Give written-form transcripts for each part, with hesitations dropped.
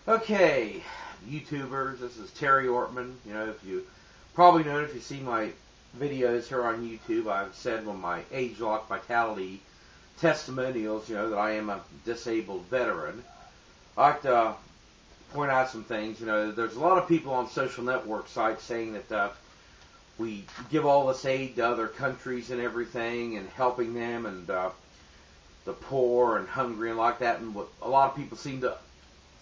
Okay, YouTubers, this is Terry Ortman. You know, if you probably know, if you see my videos here on YouTube, I've said on my Age-Lock Vitality testimonials, you know, that I am a disabled veteran. I'd like to point out some things. You know, there's a lot of people on social network sites saying that we give all this aid to other countries and everything and helping them and the poor and hungry and like that. And what a lot of people seem to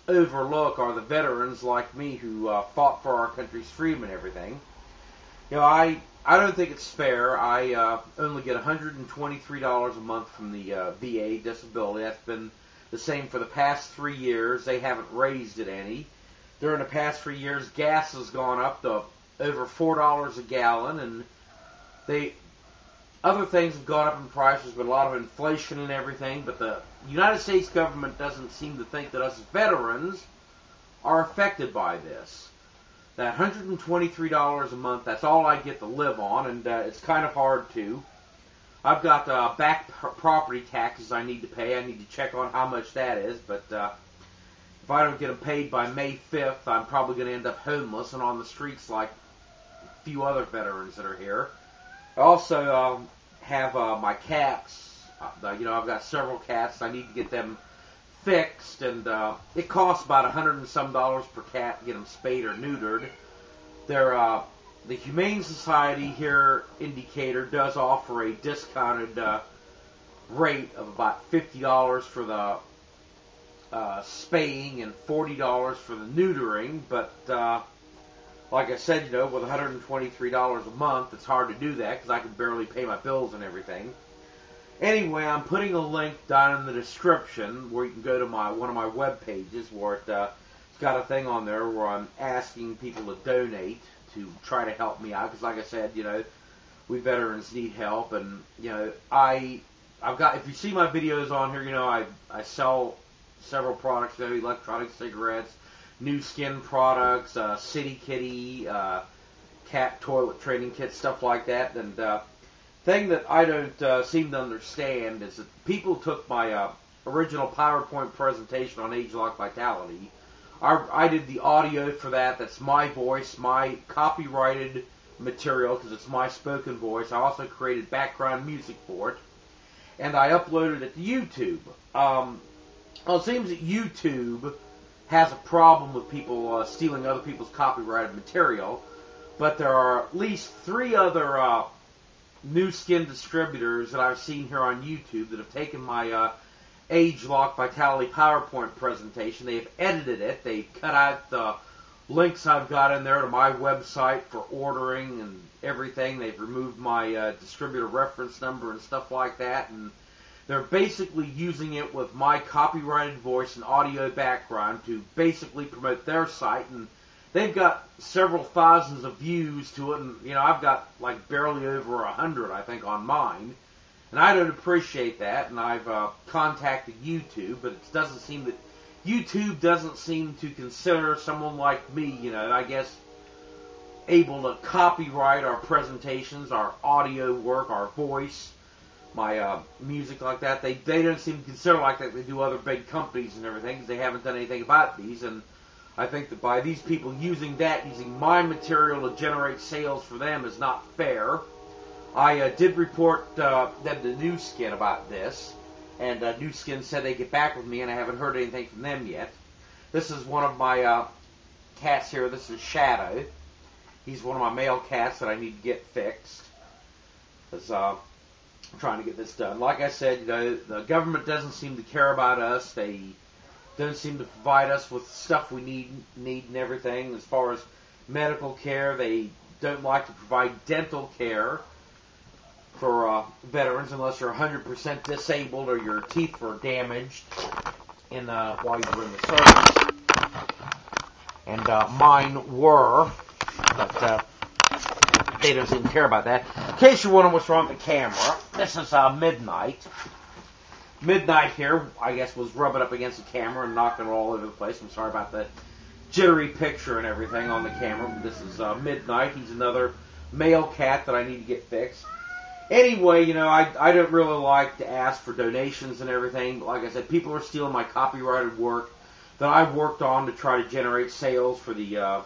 overlook are the veterans like me who fought for our country's freedom and everything. You know, I don't think it's fair. I only get $123 a month from the VA disability. That's been the same for the past 3 years. They haven't raised it any. During the past 3 years, gas has gone up to over $4 a gallon, and other things have gone up in price. There's been a lot of inflation and everything, but the United States government doesn't seem to think that us veterans are affected by this. That $123 a month, that's all I get to live on, and it's kind of hard to. I've got back property taxes I need to pay. I need to check on how much that is, but if I don't get them paid by May 5th, I'm probably going to end up homeless and on the streets like a few other veterans that are here. I also have my cats. You know, I've got several cats. I need to get them fixed, and it costs about $100 and some per cat to get them spayed or neutered. The Humane Society here in Decatur does offer a discounted rate of about $50 for the spaying and $40 for the neutering, but like I said, you know, with $123 a month, it's hard to do that because I can barely pay my bills and everything. Anyway, I'm putting a link down in the description where you can go to one of my web pages where it's got a thing on there where I'm asking people to donate to try to help me out because, like I said, you know, we veterans need help, and you know, I've got, if you see my videos on here, you know, I sell several products, you know, electronic cigarettes, new skin products, City Kitty, cat toilet training kits, stuff like that. And thing that I don't seem to understand is that people took my original PowerPoint presentation on Age-Lock Vitality. I did the audio for that. That's my voice, my copyrighted material because it's my spoken voice. I also created background music for it, and I uploaded it to YouTube. Well, it seems that YouTube has a problem with people stealing other people's copyrighted material, but there are at least 3 other new skin distributors that I've seen here on YouTube that have taken my Age-Lock Vitality PowerPoint presentation. They've edited it. They've cut out the links I've got in there to my website for ordering and everything. They've removed my distributor reference number and stuff like that, and they're basically using it with my copyrighted voice and audio background to basically promote their site, and they've got several thousands of views to it, and you know, I've got like barely over 100, I think, on mine, and I don't appreciate that, and I've contacted YouTube, but it doesn't seem that YouTube doesn't seem to consider someone like me, you know, I guess, able to copyright our presentations, our audio work, our voice, my music like that. They don't seem to consider like that. They do other big companies and everything because they haven't done anything about these. And I think that by these people using my material to generate sales for them is not fair. I did report them to New Skin about this, and New Skin said they'd get back with me, and I haven't heard anything from them yet. This is one of my cats here. This is Shadow. He's one of my male cats that I need to get fixed. I'm trying to get this done. Like I said, you know, the government doesn't seem to care about us. They don't seem to provide us with stuff we need and everything. As far as medical care, they don't like to provide dental care for veterans unless you're 100% disabled or your teeth were damaged while you were in the service. And mine were, but they don't seem to care about that. In case you're wondering what's wrong with the camera, this is Midnight. Midnight here, I guess, was rubbing up against the camera and knocking it all over the place. I'm sorry about the jittery picture and everything on the camera. But this is Midnight. He's another male cat that I need to get fixed. Anyway, you know, I don't really like to ask for donations and everything. But like I said, people are stealing my copyrighted work. that I've worked on to try to generate sales for the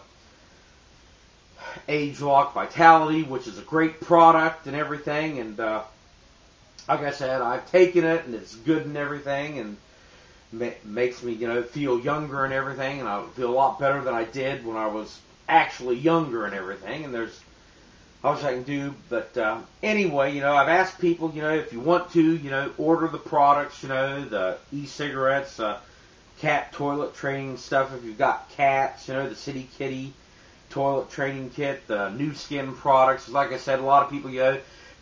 ageLOC Vitality, which is a great product and everything. And like I said, I've taken it and it's good and everything, and makes me, feel younger and everything, and I feel a lot better than I did when I was actually younger and everything. And there's how much I can do, but anyway, I've asked people, if you want to, order the products, the e-cigarettes, cat toilet training stuff if you've got cats, the City Kitty toilet training kit, the Nu Skin products. Like I said, a lot of people,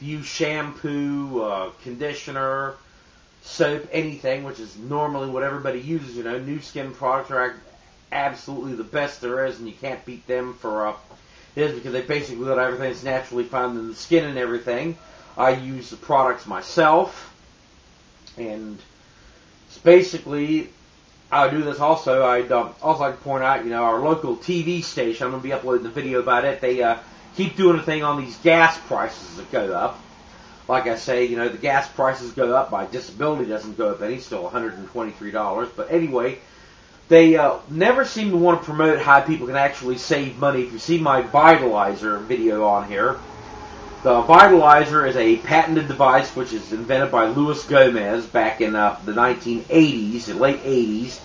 use shampoo, conditioner, soap, anything, which is normally what everybody uses. Nu Skin products are absolutely the best there is, and you can't beat them for it is because they basically let everything that's naturally found in the skin and everything. I use the products myself, and it's basically, I do this also. I'd also like to point out, our local TV station, I'm going to be uploading the video about it, they keep doing a thing on these gas prices that go up. Like I say, the gas prices go up, my disability doesn't go up any, still $123. But anyway, they never seem to want to promote how people can actually save money. If you see my Vitalizer video on here, the Vitalizer is a patented device which is invented by Luis Gomez back in the 1980s, the late 80s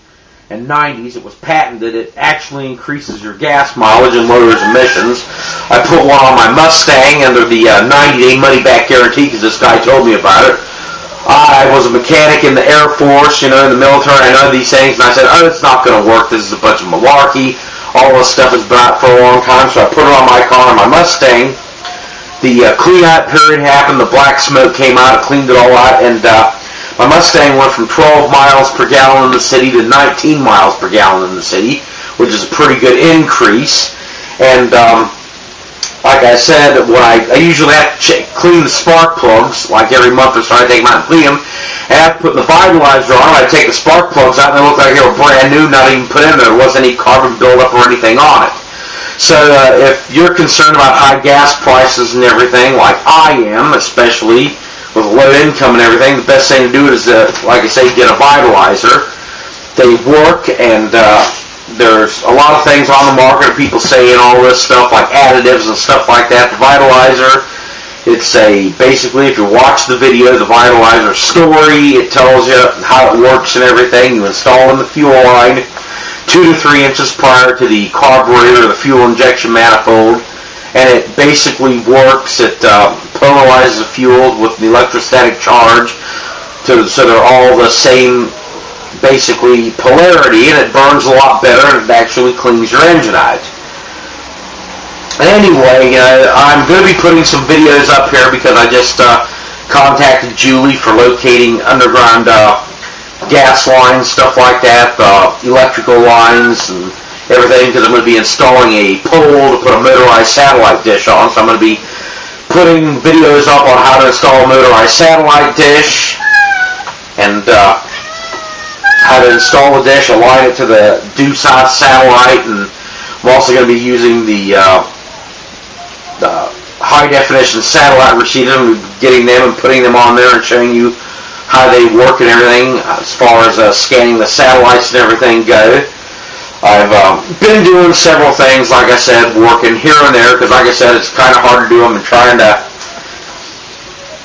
and 90s. It was patented. It actually increases your gas mileage and lowers emissions. I put one on my Mustang under the 90-day money-back guarantee because this guy told me about it. I was a mechanic in the Air Force, in the military. I know these things, and I said, oh, it's not going to work. This is a bunch of malarkey. All this stuff has been out for a long time, so I put it on my car, my Mustang. The clean-out period happened. The black smoke came out. It cleaned it all out, and my Mustang went from 12 miles per gallon in the city to 19 miles per gallon in the city, which is a pretty good increase. And like I said, when I usually have to clean the spark plugs, like every month or so, I take them out and clean them. And after putting the Vitalizer on, I take the spark plugs out, and they look like they were brand new, not even put in there. There wasn't any carbon buildup or anything on it. So if you're concerned about high gas prices and everything, like I am, especially with low income and everything, the best thing to do is, like I say, get a Vitalizer. They work, and there's a lot of things on the market of people saying all this stuff like additives and stuff like that. The Vitalizer, it's basically, if you watch the video, the Vitalizer story, it tells you how it works and everything. You install in the fuel line 2 to 3 inches prior to the carburetor or the fuel injection manifold, and it basically works. It polarizes the fuel with an electrostatic charge so they're all the same basically polarity, and it burns a lot better, and it actually cleans your engine out. Anyway, I'm going to be putting some videos up here because I just contacted Julie for locating underground gas lines, stuff like that, electrical lines and everything, because I'm going to be installing a pole to put a motorized satellite dish on. So I'm going to be putting videos up on how to install a motorized satellite dish, and how to install the dish, align it to the due size satellite, and I'm also going to be using the high definition satellite receivers, and getting them and putting them on there and showing you how they work and everything as far as scanning the satellites and everything go. I've been doing several things, like I said, working here and there, because like I said, it's kind of hard to do them and trying to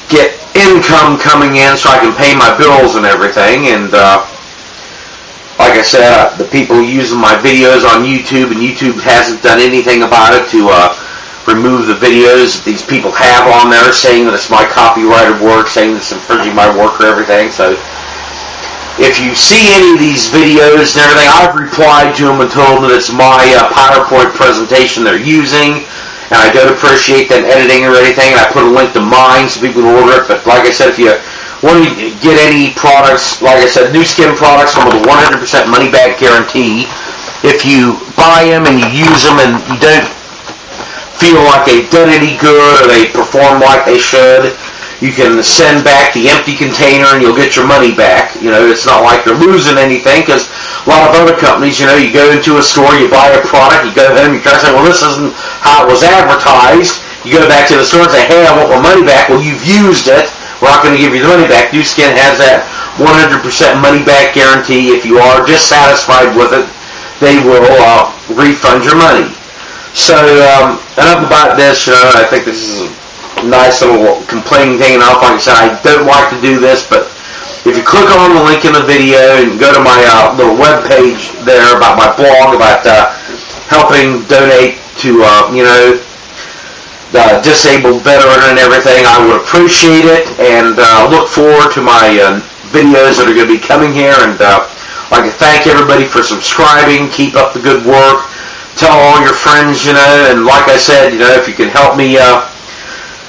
get income coming in so I can pay my bills and everything. And like I said, the people using my videos on YouTube, and YouTube hasn't done anything about it to remove the videos that these people have on there, saying that it's my copyrighted work, saying that it's infringing my work or everything. So if you see any of these videos and everything, I've replied to them and told them that it's my PowerPoint presentation they're using, and I don't appreciate them editing or anything, and I put a link to mine so people can order it. But like I said, if you want to get any products, like I said, Nu Skin products come with a 100% money-back guarantee. If you buy them and you use them and you don't feel like they've done any good or they perform like they should, you can send back the empty container and you'll get your money back. It's not like you're losing anything, because a lot of other companies, you go into a store, you buy a product, you go home, you try to say, well, this isn't how it was advertised. You go back to the store and say, hey, I want my money back. Well, you've used it. We're not going to give you the money back. Nu Skin has that 100% money back guarantee. If you are dissatisfied with it, they will refund your money. So, enough about this. I think this is a nice little complaining thing. And like I said, I don't like to do this, but if you click on the link in the video and go to my little web page there about my blog about helping donate to the disabled veteran and everything, I would appreciate it, and look forward to my videos that are going to be coming here. And I'd like to thank everybody for subscribing. Keep up the good work. Tell all your friends, and like I said, if you can help me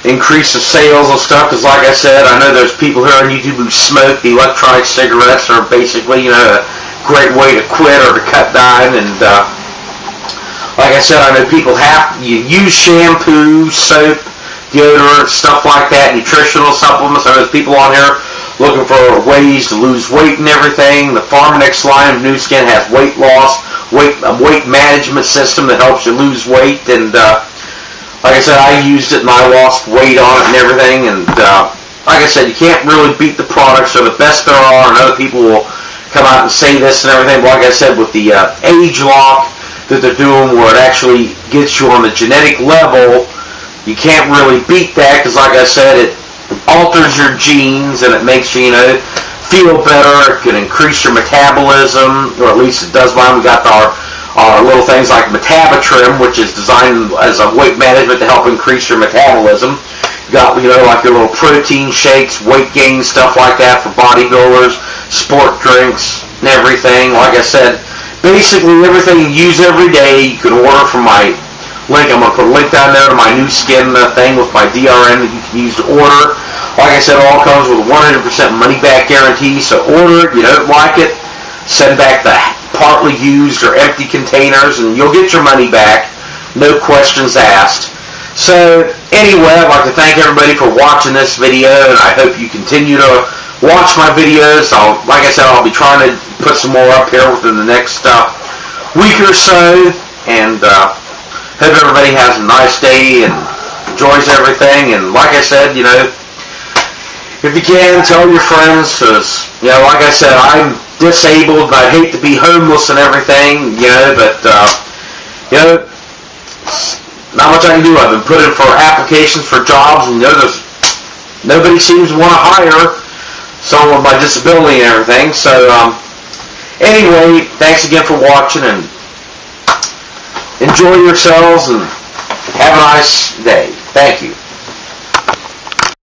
increase the sales and stuff, because like I said, I know there's people here on YouTube who smoke. The electronic cigarettes are basically, a great way to quit or to cut down. And like I said, I know people you use shampoo, soap, deodorant, stuff like that, nutritional supplements. I know there's people on here looking for ways to lose weight and everything. The Pharmanex line of Nu Skin has weight loss, weight management system that helps you lose weight. And like I said, I used it and I lost weight on it and everything. And like I said, you can't really beat the products. They're the best there are, and other people will come out and say this and everything. But like I said, with the age lock that they're doing, where it actually gets you on the genetic level, you can't really beat that, because like I said, it alters your genes and it makes you, feel better. It can increase your metabolism, or at least it does mine. We got our little things like Metabatrim, which is designed as a weight management to help increase your metabolism. You got, like your little protein shakes, weight gain, stuff like that for bodybuilders, sport drinks, and everything. Like I said, basically everything you use every day, you can order from my link. I'm going to put a link down there to my Nu Skin thing with my DRM that you can use to order. Like I said, it all comes with a 100% money back guarantee. So order it. You don't like it, send back the partly used or empty containers, and you'll get your money back. No questions asked. So anyway, I'd like to thank everybody for watching this video, and I hope you continue to watch my videos. Like I said, I'll be trying to put some more up here within the next week or so, and hope everybody has a nice day and enjoys everything. And like I said, if you can, tell your friends, because, like I said, I'm disabled and I'd hate to be homeless and everything, but, not much I can do. I've been put in for applications for jobs, and, nobody seems to want to hire someone with my disability and everything. So, anyway, thanks again for watching, and enjoy yourselves, and have a nice day. Thank you.